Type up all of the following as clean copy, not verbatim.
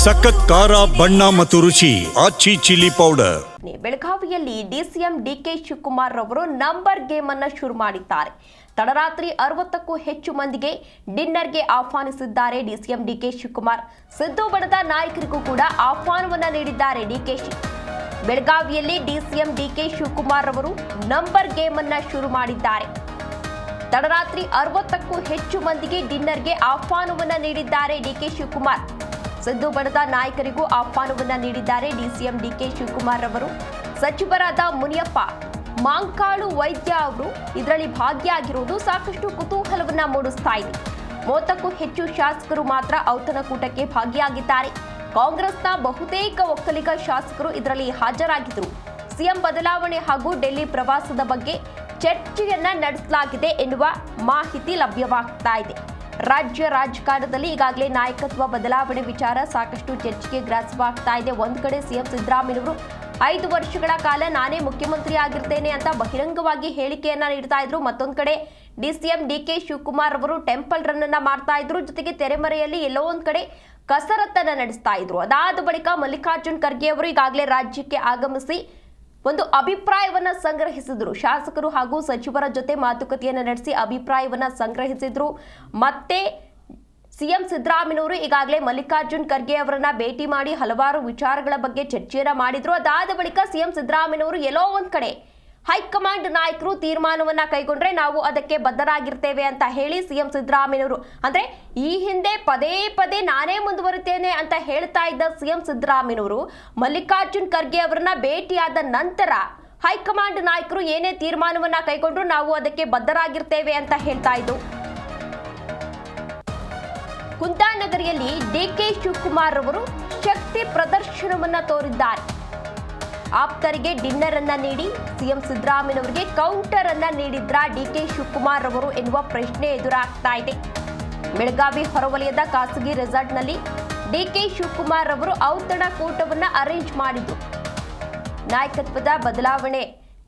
ಸಖತ್ ಖಾರ ಬಣ್ಣ ಮತ್ತು ರುಚಿ ಆಚಿ ಚಿಲ್ಲಿ ಪೌಡರ್. ಬೆಳಗಾವಿಯಲ್ಲಿ ಡಿಸಿಎಂ ಡಿಕೆ ಶಿವಕುಮಾರ್ ಅವರು ನಂಬರ್ ಗೇಮ್ ಅನ್ನು ಶುರು ಮಾಡಿದ್ದಾರೆ. ತಡರಾತ್ರಿ 60ಕ್ಕೂ ಹೆಚ್ಚು ಮಂದಿಗೆ ಡಿನ್ನರ್ಗೆ ಆಹ್ವಾನಿಸಿದ್ದಾರೆ ಡಿಸಿಎಂ ಡಿಕೆ ಶಿವಕುಮಾರ್. ಸಿದ್ದು ಬಣದ ನಾಯಕರಿಗೂ ಕೂಡ ಆಹ್ವಾನವನ್ನ ನೀಡಿದ್ದಾರೆ ಡಿಕೆಶಿ. ಬೆಳಗಾವಿಯಲ್ಲಿ ಡಿಸಿಎಂ ಡಿಕೆ ಶಿವಕುಮಾರ್ ಅವರು ನಂಬರ್ ಗೇಮ್ ಅನ್ನ ಶುರು ಮಾಡಿದ್ದಾರೆ. ತಡರಾತ್ರಿ 60ಕ್ಕೂ ಹೆಚ್ಚು ಮಂದಿಗೆ ಡಿನ್ನರ್ಗೆ ಆಹ್ವಾನವನ್ನ ನೀಡಿದ್ದಾರೆ ಡಿಕೆ ಶಿವಕುಮಾರ್. ಸಿದ್ದು ಬಣದ ನಾಯಕರಿಗೂ ಆಹ್ವಾನವನ್ನ ನೀಡಿದ್ದಾರೆ ಡಿಸಿಎಂ ಡಿಕೆ ಶಿವಕುಮಾರ್ ಅವರು. ಸಚಿವರಾದ ಮುನಿಯಪ್ಪ, ಮಾಂಕಾಳು ವೈದ್ಯ ಅವರು ಇದರಲ್ಲಿ ಭಾಗಿಯಾಗಿರುವುದು ಸಾಕಷ್ಟು ಕುತೂಹಲವನ್ನ ಮೂಡಿಸ್ತಾ ಇದೆ. 30ಕ್ಕೂ ಹೆಚ್ಚು ಶಾಸಕರು ಮಾತ್ರ ಔತಣಕೂಟಕ್ಕೆ ಭಾಗಿಯಾಗಿದ್ದಾರೆ. ಕಾಂಗ್ರೆಸ್ನ ಬಹುತೇಕ ಒಕ್ಕಲಿಗ ಶಾಸಕರು ಇದರಲ್ಲಿ ಹಾಜರಾಗಿದ್ದರು. ಸಿಎಂ ಬದಲಾವಣೆ ಹಾಗೂ ಡೆಲ್ಲಿ ಪ್ರವಾಸದ ಬಗ್ಗೆ ಚರ್ಚೆಯನ್ನ ನಡೆಸಲಾಗಿದೆ ಎನ್ನುವ ಮಾಹಿತಿ ಲಭ್ಯವಾಗ್ತಾ ಇದೆ. ರಾಜ್ಯ ರಾಜಕಾರಣದಲ್ಲಿ ಈಗಾಗಲೇ ನಾಯಕತ್ವ ಬದಲಾವಣೆ ವಿಚಾರ ಸಾಕಷ್ಟು ಚರ್ಚೆಗೆ ಗ್ರಾಸವಾಗ್ತಾ ಇದೆ. ಒಂದು ಕಡೆ ಸಿಎಂ ಸಿದ್ದರಾಮಯ್ಯನವರು 5 ವರ್ಷಗಳ ಕಾಲ ನಾನೇ ಮುಖ್ಯಮಂತ್ರಿ ಆಗಿರ್ತೇನೆ ಅಂತ ಬಹಿರಂಗವಾಗಿ ಹೇಳಿಕೆಯನ್ನ ನೀಡ್ತಾ ಇದ್ರು. ಮತ್ತೊಂದು ಕಡೆ ಡಿಸಿಎಂ ಡಿಕೆ ಶಿವಕುಮಾರ್ ಅವರು ಟೆಂಪಲ್ ರನ್ ಅನ್ನ ಮಾಡ್ತಾ ಇದ್ರು. ಜೊತೆಗೆ ತೆರೆಮರೆಯಲ್ಲಿ ಎಲ್ಲೋ ಒಂದ್ ಕಡೆ ಕಸರತ್ತನ್ನ ನಡೆಸ್ತಾ ಇದ್ರು. ಅದಾದ ಬಳಿಕ ಮಲ್ಲಿಕಾರ್ಜುನ್ ಖರ್ಗೆ ಅವರು ಈಗಾಗಲೇ ರಾಜ್ಯಕ್ಕೆ ಆಗಮಿಸಿ ಒಂದು ಅಭಿಪ್ರಾಯವನ್ನ ಸಂಗ್ರಹಿಸಿದ್ರು. ಶಾಸಕರು ಹಾಗೂ ಸಚಿವರ ಜೊತೆ ಮಾತುಕತೆಯನ್ನ ನಡೆಸಿ ಅಭಿಪ್ರಾಯವನ್ನ ಸಂಗ್ರಹಿಸಿದ್ರು. ಮತ್ತೆ ಸಿಎಂ ಸಿದ್ದರಾಮಯ್ಯನವರು ಈಗಾಗಲೇ ಮಲ್ಲಿಕಾರ್ಜುನ್ ಖರ್ಗೆ ಅವರನ್ನ ಭೇಟಿ ಮಾಡಿ ಹಲವಾರು ವಿಚಾರಗಳ ಬಗ್ಗೆ ಚರ್ಚೆಯನ್ನ ಮಾಡಿದ್ರು. ಅದಾದ ಬಳಿಕ ಸಿಎಂ ಸಿದ್ದರಾಮಯ್ಯನವರು ಎಲ್ಲೋ ಒಂದ್ ಕಡೆ ಹೈಕಮಾಂಡ್ ನಾಯಕರು ತೀರ್ಮಾನವನ್ನ ಕೈಗೊಂಡ್ರೆ ನಾವು ಅದಕ್ಕೆ ಬದ್ಧರಾಗಿರ್ತೇವೆ ಅಂತ ಹೇಳಿ ಸಿಎಂ ಸಿದ್ದರಾಮಯ್ಯನವರು, ಅಂದ್ರೆ ಈ ಹಿಂದೆ ಪದೇ ಪದೇ ನಾನೇ ಮುಂದುವರಿತೇನೆ ಅಂತ ಹೇಳ್ತಾ ಇದ್ದ ಸಿಎಂ ಸಿದ್ದರಾಮಯ್ಯನವರು ಮಲ್ಲಿಕಾರ್ಜುನ್ ಖರ್ಗೆ ಅವರನ್ನ ಭೇಟಿಯಾದ ನಂತರ ಹೈಕಮಾಂಡ್ ನಾಯಕರು ಏನೇ ತೀರ್ಮಾನವನ್ನ ಕೈಗೊಂಡ್ರು ನಾವು ಅದಕ್ಕೆ ಬದ್ಧರಾಗಿರ್ತೇವೆ ಅಂತ ಹೇಳ್ತಾ ಇದ್ದು. ಕುಂದಾನಗರಿಯಲ್ಲಿ ಡಿಕೆ ಶಿವಕುಮಾರ್ ಅವರು ಶಕ್ತಿ ಪ್ರದರ್ಶನವನ್ನ ತೋರಿದ್ದಾರೆ. ಆಪ್ತರಿಗೆ ಡಿನ್ನರ್ ಅನ್ನ ನೀಡಿ ಸಿಎಂ ಸಿದ್ದರಾಮಯ್ಯನವರಿಗೆ ಕೌಂಟರ್ ಅನ್ನ ನೀಡಿದ್ರ ಡಿಕೆ ಶಿವಕುಮಾರ್ ಅವರು ಎನ್ನುವ ಪ್ರಶ್ನೆ ಎದುರಾಗ್ತಾ ಇದೆ. ಬೆಳಗಾವಿ ಹೊರವಲಯದ ಖಾಸಗಿ ರೆಸಾರ್ಟ್ನಲ್ಲಿ ಡಿಕೆ ಶಿವಕುಮಾರ್ ಅವರು ಔತಣಕೂಟವನ್ನ ಅರೇಂಜ್ ಮಾಡಿದ್ರು. ನಾಯಕತ್ವದ ಬದಲಾವಣೆ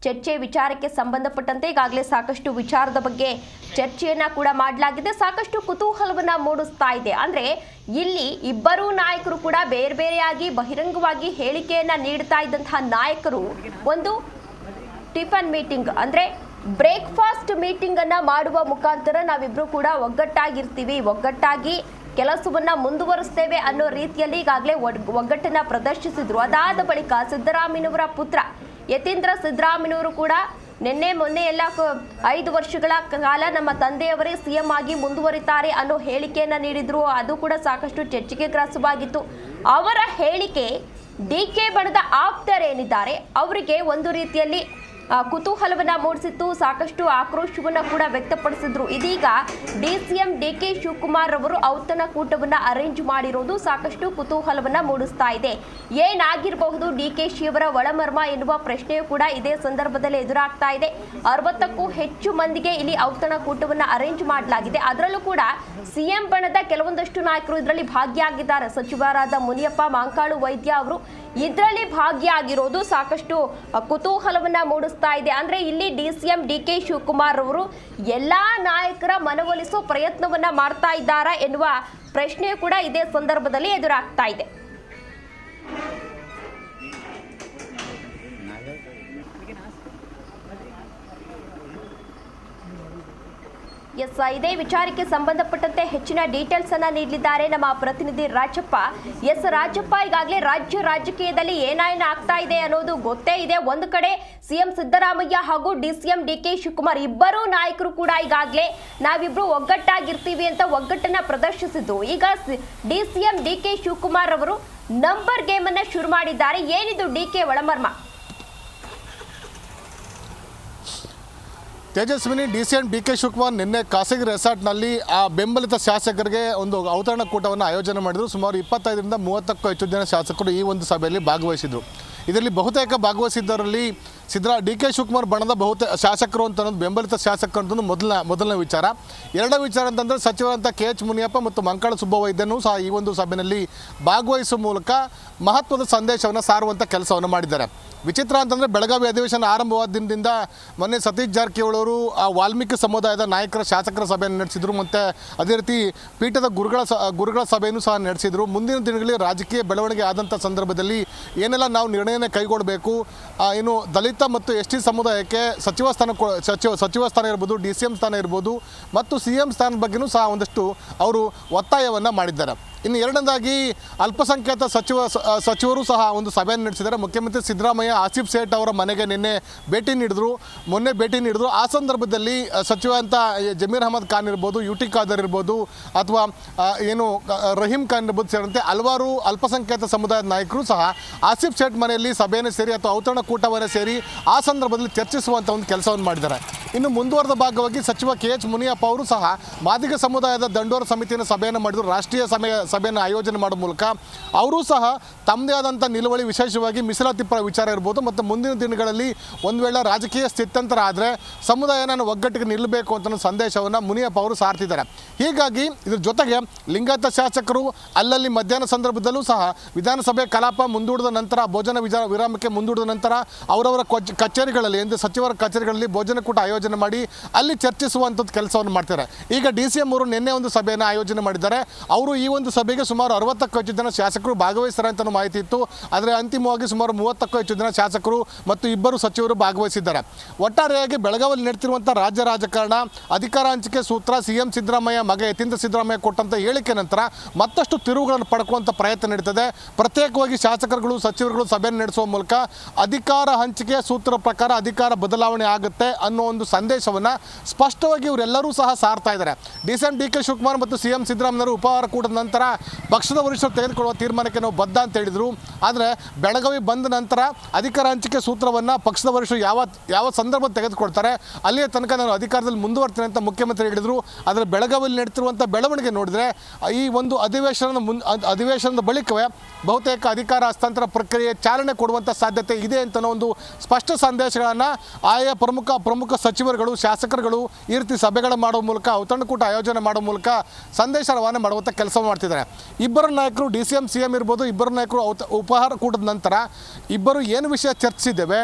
ಚರ್ಚೆ ವಿಚಾರಕ್ಕೆ ಸಂಬಂಧಪಟ್ಟಂತೆ ಈಗಾಗಲೇ ಸಾಕಷ್ಟು ವಿಚಾರದ ಬಗ್ಗೆ ಚರ್ಚೆಯನ್ನ ಕೂಡ ಮಾಡಲಾಗಿದೆ. ಸಾಕಷ್ಟು ಕುತೂಹಲವನ್ನ ಮೂಡಿಸ್ತಾ ಇದೆ. ಅಂದ್ರೆ ಇಲ್ಲಿ ಇಬ್ಬರೂ ನಾಯಕರು ಕೂಡ ಬೇರೆ ಬೇರೆಯಾಗಿ ಬಹಿರಂಗವಾಗಿ ಹೇಳಿಕೆಯನ್ನ ನೀಡ್ತಾ ಇದ್ದಂತಹ ನಾಯಕರು ಒಂದು ಟಿಫನ್ ಮೀಟಿಂಗ್ ಅಂದ್ರೆ ಬ್ರೇಕ್ಫಾಸ್ಟ್ ಮೀಟಿಂಗ್ ಅನ್ನ ಮಾಡುವ ಮುಖಾಂತರ ನಾವಿಬ್ರು ಕೂಡ ಒಗ್ಗಟ್ಟಾಗಿರ್ತೀವಿ, ಒಗ್ಗಟ್ಟಾಗಿ ಕೆಲಸವನ್ನ ಮುಂದುವರಿಸ್ತೇವೆ ಅನ್ನೋ ರೀತಿಯಲ್ಲಿ ಈಗಾಗಲೇ ಒಗ್ಗಟ್ಟನ್ನ ಪ್ರದರ್ಶಿಸಿದ್ರು. ಅದಾದ ಬಳಿಕ ಸಿದ್ದರಾಮಯ್ಯನವರ ಪುತ್ರ ಯತೀಂದ್ರ ಸಿದ್ದರಾಮಯ್ಯನವರು ಕೂಡ ಮೊನ್ನೆ ಎಲ್ಲ 5 ವರ್ಷಗಳ ಕಾಲ ನಮ್ಮ ತಂದೆಯವರೇ ಸಿಎಂ ಆಗಿ ಮುಂದುವರಿತಾರೆ ಅನ್ನೋ ಹೇಳಿಕೆಯನ್ನ ನೀಡಿದ್ರು. ಅದು ಕೂಡ ಸಾಕಷ್ಟು ಚರ್ಚೆಗೆ ಗ್ರಾಸವಾಗಿತ್ತು. ಅವರ ಹೇಳಿಕೆ ಡಿಕೆ ಬಣದ ಆಪ್ತರೇನಿದ್ದಾರೆ ಅವರಿಗೆ ಒಂದು ರೀತಿಯಲ್ಲಿ ಕುತೂಹಲವನ್ನ ಮೂಡಿಸಿತ್ತು. ಸಾಕಷ್ಟು ಆಕ್ರೋಶವನ್ನ ಕೂಡ ವ್ಯಕ್ತಪಡಿಸಿದ್ರು. ಇದೀಗ ಡಿಸಿಎಂ ಡಿಕೆ ಶಿವಕುಮಾರ್ ಅವರು ಔತಣಕೂಟವನ್ನ ಅರೇಂಜ್ ಮಾಡಿರೋದು ಸಾಕಷ್ಟು ಕುತೂಹಲವನ್ನ ಮೂಡಿಸ್ತಾ ಇದೆ. ಏನಾಗಿರಬಹುದು ಡಿಕೆಶಿ ಅವರ ಒಳಮರ್ಮ ಎನ್ನುವ ಪ್ರಶ್ನೆಯೂ ಕೂಡ ಇದೇ ಸಂದರ್ಭದಲ್ಲಿ ಎದುರಾಗ್ತಾ ಇದೆ. 60ಕ್ಕೂ ಹೆಚ್ಚು ಮಂದಿಗೆ ಇಲ್ಲಿ ಔತಣಕೂಟವನ್ನ ಅರೇಂಜ್ ಮಾಡಲಾಗಿದೆ. ಅದರಲ್ಲೂ ಕೂಡ ಸಿಎಂ ಬಣದ ಕೆಲವೊಂದಷ್ಟು ನಾಯಕರು ಇದರಲ್ಲಿ ಭಾಗಿಯಾಗಿದ್ದಾರೆ. ಸಚಿವರಾದ ಮುನಿಯಪ್ಪ, ಮಾಂಕಾಳು ವೈದ್ಯ ಅವರು ಇದರಲ್ಲಿ ಭಾಗಿಯಾಗಿರೋದು ಸಾಕಷ್ಟು ಕುತೂಹಲವನ್ನ ಮೂಡಿಸ್ತಾ ಇದೆ. ಅಂದ್ರೆ ಇಲ್ಲಿ ಡಿಸಿಎಂ ಡಿಕೆ ಶಿವಕುಮಾರ್ ಅವರು ಎಲ್ಲಾ ನಾಯಕರ ಮನವೊಲಿಸೋ ಪ್ರಯತ್ನವನ್ನ ಮಾಡ್ತಾ ಇದ್ದಾರಾ ಎನ್ನುವ ಪ್ರಶ್ನೆಯೂ ಕೂಡ ಇದೇ ಸಂದರ್ಭದಲ್ಲಿ ಎದುರಾಗ್ತಾ ಇದೆ. ಎಸ್, ಇದೇ ವಿಚಾರಕ್ಕೆ ಸಂಬಂಧಪಟ್ಟಂತೆ ಹೆಚ್ಚಿನ ಡೀಟೇಲ್ಸ್ ಅನ್ನ ನೀಡಲಿದ್ದಾರೆ ನಮ್ಮ ಪ್ರತಿನಿಧಿ ರಾಜಪ್ಪ. ಎಸ್ ರಾಜಪ್ಪ, ಈಗಾಗಲೇ ರಾಜ್ಯ ರಾಜಕೀಯದಲ್ಲಿ ಏನೇನು ಆಗ್ತಾ ಇದೆ ಅನ್ನೋದು ಗೊತ್ತೇ ಇದೆ. ಒಂದು ಕಡೆ ಸಿಎಂ ಸಿದ್ದರಾಮಯ್ಯ ಹಾಗೂ ಡಿಸಿಎಂ ಡಿಕೆ ಶಿವಕುಮಾರ್ ಇಬ್ಬರೂ ನಾಯಕರು ಕೂಡ ಈಗಾಗಲೇ ನಾವಿಬ್ರು ಒಗ್ಗಟ್ಟಾಗಿರ್ತೀವಿ ಅಂತ ಒಗ್ಗಟ್ಟನ್ನ ಪ್ರದರ್ಶಿಸಿದ್ದು. ಈಗ ಡಿಸಿಎಂ ಡಿಕೆ ಶಿವಕುಮಾರ್ ಅವರು ನಂಬರ್ ಗೇಮ್ ಅನ್ನ ಶುರು ಮಾಡಿದ್ದಾರೆ. ಏನಿದು ಡಿಕೆ ಒಳಮರ್ಮ? ತೇಜಸ್ವಿನಿ, ಡಿಸಿಎಂ ಡಿಕೆ ಶಿವಕುಮಾರ್ ನಿನ್ನೆ ಖಾಸಗಿ ರೆಸಾರ್ಟ್ನಲ್ಲಿ ಆ ಬೆಂಬಲಿತ ಶಾಸಕರಿಗೆ ಒಂದು ಔತಣಕೂಟವನ್ನು ಆಯೋಜನೆ ಮಾಡಿದರು. ಸುಮಾರು 25ರಿಂದ 30ಕ್ಕೂ ಹೆಚ್ಚು ಜನ ಶಾಸಕರು ಈ ಒಂದು ಸಭೆಯಲ್ಲಿ ಭಾಗವಹಿಸಿದರು. ಇದರಲ್ಲಿ ಬಹುತೇಕ ಭಾಗವಹಿಸಿದ್ದವರಲ್ಲಿ ಡಿ ಕೆ ಶಿವಕುಮಾರ್ ಬಣದ ಶಾಸಕರು ಅಂತ ಅನ್ನೋದು ಬೆಂಬಲಿತ ಶಾಸಕರು ಅಂತ ಮೊದಲನೇ ವಿಚಾರ. ಎರಡನೇ ವಿಚಾರ ಅಂತಂದರೆ ಸಚಿವರಂತ KH ಮುನಿಯಪ್ಪ ಮತ್ತು ಮಂಕಾಳ ಸುಬ್ಬವೈದ್ಯನೂ ಸಹ ಈ ಒಂದು ಸಭೆಯಲ್ಲಿ ಭಾಗವಹಿಸುವ ಮೂಲಕ ಮಹತ್ವದ ಸಂದೇಶವನ್ನು ಸಾರುವಂಥ ಕೆಲಸವನ್ನು ಮಾಡಿದ್ದಾರೆ. ವಿಚಿತ್ರ ಅಂತಂದರೆ ಬೆಳಗಾವಿ ಅಧಿವೇಶನ ಆರಂಭವಾದ ದಿನದಿಂದ ಮೊನ್ನೆ ಸತೀಶ್ ಜಾರಕಿಹೊಳಿ ಅವರು ಆ ವಾಲ್ಮೀಕಿ ಸಮುದಾಯದ ನಾಯಕರ ಶಾಸಕರ ಸಭೆಯನ್ನು ನಡೆಸಿದರು, ಮತ್ತು ಅದೇ ರೀತಿ ಪೀಠದ ಗುರುಗಳ ಸಭೆಯನ್ನು ಸಹ ನಡೆಸಿದರು. ಮುಂದಿನ ದಿನಗಳಲ್ಲಿ ರಾಜಕೀಯ ಬೆಳವಣಿಗೆ ಆದಂಥ ಸಂದರ್ಭದಲ್ಲಿ ಏನೆಲ್ಲ ನಾವು ನಿರ್ಣಯನ ಕೈಗೊಳ್ಳಬೇಕು, ಏನು ದಲಿತ ಮತ್ತು ST ಸಮುದಾಯಕ್ಕೆ ಸಚಿವ ಸ್ಥಾನ ಇರ್ಬೋದು, DCM ಸ್ಥಾನ ಇರ್ಬೋದು ಮತ್ತು CM ಸ್ಥಾನದ ಬಗ್ಗೆಯೂ ಸಹ ಒಂದಷ್ಟು ಅವರು ಒತ್ತಾಯವನ್ನು ಮಾಡಿದ್ದಾರೆ. ಇನ್ನು ಎರಡನೇದಾಗಿ ಅಲ್ಪಸಂಖ್ಯಾತ ಸಚಿವರು ಸಹ ಒಂದು ಸಭೆಯನ್ನು ನಡೆಸಿದ್ದಾರೆ. ಮುಖ್ಯಮಂತ್ರಿ ಸಿದ್ದರಾಮಯ್ಯ ಆಸಿಫ್ ಸೇಠ್ ಅವರ ಮನೆಗೆ ಮೊನ್ನೆ ಭೇಟಿ ನೀಡಿದ್ರು. ಆ ಸಂದರ್ಭದಲ್ಲಿ ಸಚಿವ ಅಂತ ಜಮೀರ್ ಅಹಮದ್ ಖಾನ್ ಇರ್ಬೋದು, UT ಖಾದರ್ ಇರ್ಬೋದು, ಅಥವಾ ರಹೀಂ ಖಾನ್ ಇರ್ಬೋದು ಸೇರಿದಂತೆ ಹಲವಾರು ಅಲ್ಪಸಂಖ್ಯಾತ ಸಮುದಾಯದ ನಾಯಕರು ಸಹ ಆಸಿಫ್ ಸೇಠ್ ಮನೆಯಲ್ಲಿ ಸಭೆಯನ್ನು ಸೇರಿ ಅಥವಾ ಔತಣ ಕೂಟವನ್ನು ಸೇರಿ ಆ ಸಂದರ್ಭದಲ್ಲಿ ಚರ್ಚಿಸುವಂಥ ಒಂದು ಕೆಲಸವನ್ನು ಮಾಡಿದ್ದಾರೆ. ಇನ್ನು ಮುಂದುವರೆದ ಭಾಗವಾಗಿ ಸಚಿವ KH ಮುನಿಯಪ್ಪ ಅವರು ಸಹ ಮಾದಿಗ ಸಮುದಾಯದ ದಂಡೋರ ಸಮಿತಿಯನ್ನು ಸಭೆಯನ್ನು ಮಾಡಿದರು. ರಾಷ್ಟ್ರೀಯ ಸಭೆಯನ್ನು ಆಯೋಜನೆ ಮಾಡುವ ಮೂಲಕ ಅವರು ಸಹ ತಮ್ಮದೇ ಆದಂಥ ನಿಲುವಳಿ, ವಿಶೇಷವಾಗಿ ಮೀಸಲಾತಿ ಪರ ವಿಚಾರ ಇರ್ಬೋದು ಮತ್ತು ಮುಂದಿನ ದಿನಗಳಲ್ಲಿ ಒಂದು ವೇಳೆ ರಾಜಕೀಯ ಸ್ಥಿತ್ಯಂತರ ಆದರೆ ಸಮುದಾಯನ ಒಗ್ಗಟ್ಟಿಗೆ ನಿಲ್ಲಬೇಕು ಅಂತ ಸಂದೇಶವನ್ನು ಮುನಿಯಪ್ಪ ಅವರು ಸಾರ್ತಿದ್ದಾರೆ. ಹೀಗಾಗಿ ಇದ್ರ ಜೊತೆಗೆ ಲಿಂಗಾಯತ ಶಾಸಕರು ಅಲ್ಲಲ್ಲಿ ಮಧ್ಯಾಹ್ನ ಸಂದರ್ಭದಲ್ಲೂ ಸಹ ವಿಧಾನಸಭೆ ಕಲಾಪ ಮುಂದೂಡಿದ ನಂತರ, ಭೋಜನ ವಿರಾಮಕ್ಕೆ ಮುಂದೂಡಿದ ನಂತರ ಅವರವರ ಕಚೇರಿಗಳಲ್ಲಿ ಎಂದು ಸಚಿವರ ಕಚೇರಿಗಳಲ್ಲಿ ಭೋಜನಕೂಟ ಆಯೋಜನೆ ಮಾಡಿ ಅಲ್ಲಿ ಚರ್ಚಿಸುವಂಥದ್ದು ಕೆಲಸವನ್ನು ಮಾಡ್ತಾರೆ. ಈಗ DCM ಅವರು ನಿನ್ನೆ ಒಂದು ಸಭೆಯನ್ನು ಆಯೋಜನೆ ಮಾಡಿದ್ದಾರೆ. ಅವರು ಈ ಒಂದು ಸಭೆಗೆ ಸುಮಾರು 60ಕ್ಕೂ ಹೆಚ್ಚು ಜನ ಶಾಸಕರು ಭಾಗವಹಿಸ್ತಾರೆ ಅಂತ ಮಾಹಿತಿ ಇತ್ತು. ಆದರೆ ಅಂತಿಮವಾಗಿ ಸುಮಾರು 30ಕ್ಕೂ ಹೆಚ್ಚು ಜನ ಶಾಸಕರು ಮತ್ತು 2 ಸಚಿವರು ಭಾಗವಹಿಸಿದ್ದಾರೆ. ಒಟ್ಟಾರೆಯಾಗಿ ಬೆಳಗಾವಿಯಲ್ಲಿ ನಡೆತಿರುವಂಥ ರಾಜ್ಯ ರಾಜಕಾರಣ, ಅಧಿಕಾರ ಹಂಚಿಕೆ ಸೂತ್ರ, CM ಸಿದ್ದರಾಮಯ್ಯ ಮಗ ಯತೀಂದ್ರ ಸಿದ್ದರಾಮಯ್ಯ ಕೊಟ್ಟಂಥ ಹೇಳಿಕೆ ನಂತರ ಮತ್ತಷ್ಟು ತಿರುವುಗಳನ್ನು ಪಡ್ಕುವಂಥ ಪ್ರಯತ್ನ ನಡೀತದೆ. ಪ್ರತ್ಯೇಕವಾಗಿ ಶಾಸಕರುಗಳು ಸಚಿವರುಗಳು ಸಭೆಯನ್ನು ನಡೆಸುವ ಮೂಲಕ ಅಧಿಕಾರ ಹಂಚಿಕೆ ಸೂತ್ರ ಪ್ರಕಾರ ಅಧಿಕಾರ ಬದಲಾವಣೆ ಆಗುತ್ತೆ ಅನ್ನೋ ಒಂದು ಸಂದೇಶವನ್ನು ಸ್ಪಷ್ಟವಾಗಿ ಇವರೆಲ್ಲರೂ ಸಹ ಸಾರ್ತಾ ಇದ್ದಾರೆ. DK ಶಿವಕುಮಾರ್ ಮತ್ತು CM ಸಿದ್ದರಾಮಯ್ಯರು ಉಪಹಾರ ಕೂಟದ ನಂತರ ಪಕ್ಷದ ವರಿಷ್ಠರು ತೆಗೆದುಕೊಳ್ಳುವ ತೀರ್ಮಾನಕ್ಕೆ ನಾವು ಬದ್ಧ ಅಂತ ಹೇಳಿದರು. ಆದರೆ ಬೆಳಗಾವಿ ಬಂದ ನಂತರ ಅಧಿಕಾರ ಹಂಚಿಕೆ ಸೂತ್ರವನ್ನು ಪಕ್ಷದ ವರಿಷ್ಠರು ಯಾವ ಸಂದರ್ಭ ತೆಗೆದುಕೊಳ್ತಾರೆ ಅಲ್ಲಿಯ ತನಕ ನಾನು ಅಧಿಕಾರದಲ್ಲಿ ಮುಂದುವರ್ತೀನಿ ಅಂತ ಮುಖ್ಯಮಂತ್ರಿ ಹೇಳಿದರು. ಆದರೆ ಬೆಳಗಾವಿಯಲ್ಲಿ ನಡೆತಿರುವಂಥ ಬೆಳವಣಿಗೆ ನೋಡಿದರೆ ಈ ಒಂದು ಅಧಿವೇಶನದ ಬಳಿಕವೇ ಬಹುತೇಕ ಅಧಿಕಾರ ಹಸ್ತಾಂತರ ಪ್ರಕ್ರಿಯೆ ಚಾಲನೆ ಕೊಡುವಂಥ ಸಾಧ್ಯತೆ ಇದೆ ಅಂತ ಒಂದು ಸ್ಪಷ್ಟ ಸಂದೇಶಗಳನ್ನು ಆಯಾ ಪ್ರಮುಖ ಸಚಿವರುಗಳು, ಶಾಸಕರುಗಳು ಈ ರೀತಿ ಸಭೆಗಳು ಮಾಡುವ ಮೂಲಕ, ಔತಣಕೂಟ ಆಯೋಜನೆ ಮಾಡುವ ಮೂಲಕ ಸಂದೇಶ ರವಾನೆ ಮಾಡುವಂಥ ಕೆಲಸ ಮಾಡ್ತಿದ್ದಾರೆ. ಇಬ್ಬರು ನಾಯಕರು DCM CM ಇರ್ಬೋದು, ಇಬ್ಬರು ನಾಯಕರು ಉಪಹಾರ ಕೂಟದ ನಂತರ ಇಬ್ಬರು ಏನು ವಿಷಯ ಚರ್ಚಿಸಿದ್ದೇವೆ,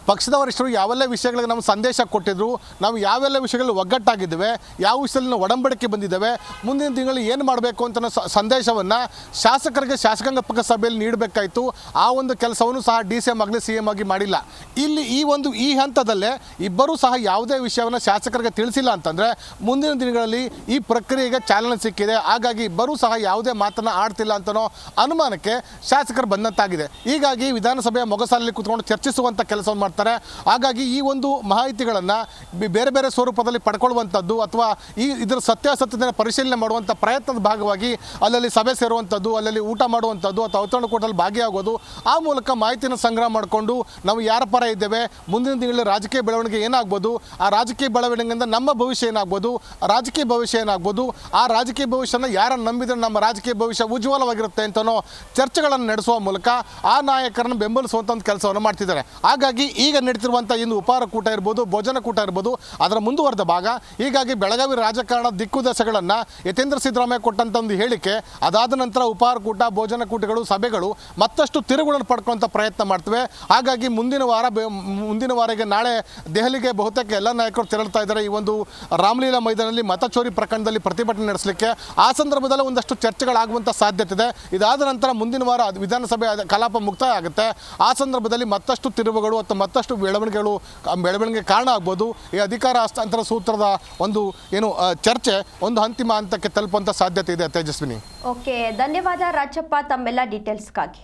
ಪಕ್ಷದ ವರಿಷ್ಠರು ಯಾವೆಲ್ಲ ವಿಷಯಗಳಿಗೆ ನಮ್ಮ ಸಂದೇಶ ಕೊಟ್ಟಿದ್ರು, ನಾವು ಯಾವೆಲ್ಲ ವಿಷಯಗಳಲ್ಲಿ ಒಗ್ಗಟ್ಟಾಗಿದ್ದೇವೆ, ಯಾವ ವಿಷಯದಲ್ಲಿ ನಾವು ಒಡಂಬಡಿಕೆ ಬಂದಿದ್ದೇವೆ, ಮುಂದಿನ ತಿಂಗಳಲ್ಲಿ ಏನು ಮಾಡಬೇಕು ಅಂತ ಸಂದೇಶವನ್ನು ಶಾಸಕರಿಗೆ ಶಾಸಕಾಂಗ ಪಕ್ಷ ಸಭೆಯಲ್ಲಿ ನೀಡಬೇಕಾಯಿತು. ಆ ಒಂದು ಕೆಲಸವನ್ನು ಸಹ DCM ಆಗಲಿ CM ಆಗಿ ಮಾಡಿಲ್ಲ. ಇಲ್ಲಿ ಈ ಹಂತದಲ್ಲೇ ಇಬ್ಬರೂ ಸಹ ಯಾವುದೇ ವಿಷಯವನ್ನು ಶಾಸಕರಿಗೆ ತಿಳಿಸಿಲ್ಲ ಅಂತಂದರೆ ಮುಂದಿನ ದಿನಗಳಲ್ಲಿ ಈ ಪ್ರಕ್ರಿಯೆಗೆ ಚಾಲನೆ ಸಿಕ್ಕಿದೆ. ಹಾಗಾಗಿ ಇಬ್ಬರೂ ಸಹ ಯಾವುದೇ ಮಾತನ್ನು ಆಡ್ತಿಲ್ಲ ಅಂತನೋ ಅನುಮಾನಕ್ಕೆ ಶಾಸಕರು ಬಂದಂತಾಗಿದೆ. ಹೀಗಾಗಿ ವಿಧಾನಸಭೆಯ ಮೊಗಸಾಲಲ್ಲಿ ಕೂತ್ಕೊಂಡು ಚರ್ಚಿಸುವಂಥ ಕೆಲಸವನ್ನು ಮಾಡ್ತಾರೆ. ಹಾಗಾಗಿ ಈ ಒಂದು ಮಾಹಿತಿಗಳನ್ನು ಬೇರೆ ಬೇರೆ ಸ್ವರೂಪದಲ್ಲಿ ಪಡ್ಕೊಳ್ಳುವಂಥದ್ದು ಅಥವಾ ಇದರ ಸತ್ಯಾಸತ್ಯತೆಯ ಪರಿಶೀಲನೆ ಮಾಡುವಂಥ ಪ್ರಯತ್ನದ ಭಾಗವಾಗಿ ಅಲ್ಲಲ್ಲಿ ಸಭೆ ಸೇರುವಂಥದ್ದು, ಅಲ್ಲಲ್ಲಿ ಊಟ ಮಾಡುವಂಥದ್ದು ಅಥವಾ ಔತಣಕೂಟದಲ್ಲಿ ಭಾಗಿಯಾಗೋದು, ಆ ಮೂಲಕ ಮಾಹಿತಿಯನ್ನು ಸಂಗ್ರಹ ಮಾಡಿಕೊಂಡು ನಾವು ಯಾರ ಪರ ಇದ್ದೇವೆ, ಮುಂದಿನ ತಿಂಗಳಲ್ಲಿ ರಾಜಕೀಯ ಬೆಳವಣಿಗೆ ಏನಾಗ್ಬೋದು, ಆ ರಾಜಕೀಯ ಬೆಳವಣಿಗೆಯಿಂದ ನಮ್ಮ ಭವಿಷ್ಯ ಏನಾಗ್ಬೋದು, ರಾಜಕೀಯ ಭವಿಷ್ಯ ಏನಾಗ್ಬೋದು, ಆ ರಾಜಕೀಯ ಭವಿಷ್ಯನ ಯಾರನ್ನು ನಂಬಿದರೆ ನಮ್ಮ ರಾಜಕೀಯ ಭವಿಷ್ಯ ಉಜ್ವಲವಾಗಿರುತ್ತೆ ಅಂತನೋ ಚರ್ಚೆಗಳನ್ನು ನಡೆಸುವ ಮೂಲಕ ಆ ನಾಯಕರನ್ನು ಬೆಂಬಲಿಸುವಂಥ ಒಂದು ಕೆಲಸವನ್ನು ಮಾಡ್ತಿದ್ದಾರೆ. ಹಾಗಾಗಿ ಈಗ ನಡೀತಿರುವಂಥ ಇನ್ನು ಉಪಹಾರ ಕೂಟ ಇರ್ಬೋದು, ಭೋಜನ ಕೂಟ ಇರ್ಬೋದು, ಅದರ ಮುಂದುವರೆದ ಭಾಗ. ಹೀಗಾಗಿ ಬೆಳಗಾವಿ ರಾಜಕಾರಣ ದಿಕ್ಕುದಶೆಗಳನ್ನು ಯತೀಂದ್ರ ಸಿದ್ದರಾಮಯ್ಯ ಕೊಟ್ಟಂಥ ಒಂದು ಹೇಳಿಕೆ, ಅದಾದ ನಂತರ ಉಪಹಾರ ಕೂಟ, ಭೋಜನ ಕೂಟಗಳು, ಸಭೆಗಳು ಮತ್ತಷ್ಟು ತಿರುವುಗಳನ್ನು ಪಡ್ಕೊಳ್ಳುವಂಥ ಪ್ರಯತ್ನ ಮಾಡ್ತವೆ. ಹಾಗಾಗಿ ಮುಂದಿನ ವಾರಕ್ಕೆ ನಾಳೆ ದೆಹಲಿಗೆ ಬಹುತೇಕ ಎಲ್ಲ ನಾಯಕರು ತೆರಳ್ತಾ ಇದ್ದಾರೆ. ಈ ಒಂದು ರಾಮಲೀಲಾ ಮೈದಾನದಲ್ಲಿ ಮತಚೋರಿ ಪ್ರಕರಣದಲ್ಲಿ ಪ್ರತಿಭಟನೆ ನಡೆಸಲಿಕ್ಕೆ. ಆ ಸಂದರ್ಭದಲ್ಲಿ ಒಂದಷ್ಟು ಚರ್ಚೆಗಳಾಗುವಂಥ ಸಾಧ್ಯತೆ ಇದೆ. ಇದಾದ ನಂತರ ಮುಂದಿನ ವಾರ ವಿಧಾನಸಭೆ ಕಲಾಪ ಮುಕ್ತಾಯ ಆಗುತ್ತೆ. ಆ ಸಂದರ್ಭದಲ್ಲಿ ಮತ್ತಷ್ಟು ತಿರುವುಗಳು ಅಥವಾ ಮತ್ತಷ್ಟು ಬೆಳವಣಿಗೆ ಕಾರಣ ಆಗ್ಬೋದು. ಈ ಅಧಿಕಾರ ಹಸ್ತಾಂತರ ಸೂತ್ರದ ಒಂದು ಚರ್ಚೆ ಒಂದು ಅಂತಿಮ ಹಂತಕ್ಕೆ ತಲುಪುವಂಥ ಸಾಧ್ಯತೆ ಇದೆ. ತೇಜಸ್ವಿನಿ. ಓಕೆ, ಧನ್ಯವಾದ ರಾಜಪ್ಪ ತಮ್ಮೆಲ್ಲ ಡೀಟೇಲ್ಸ್ಗಾಗಿ.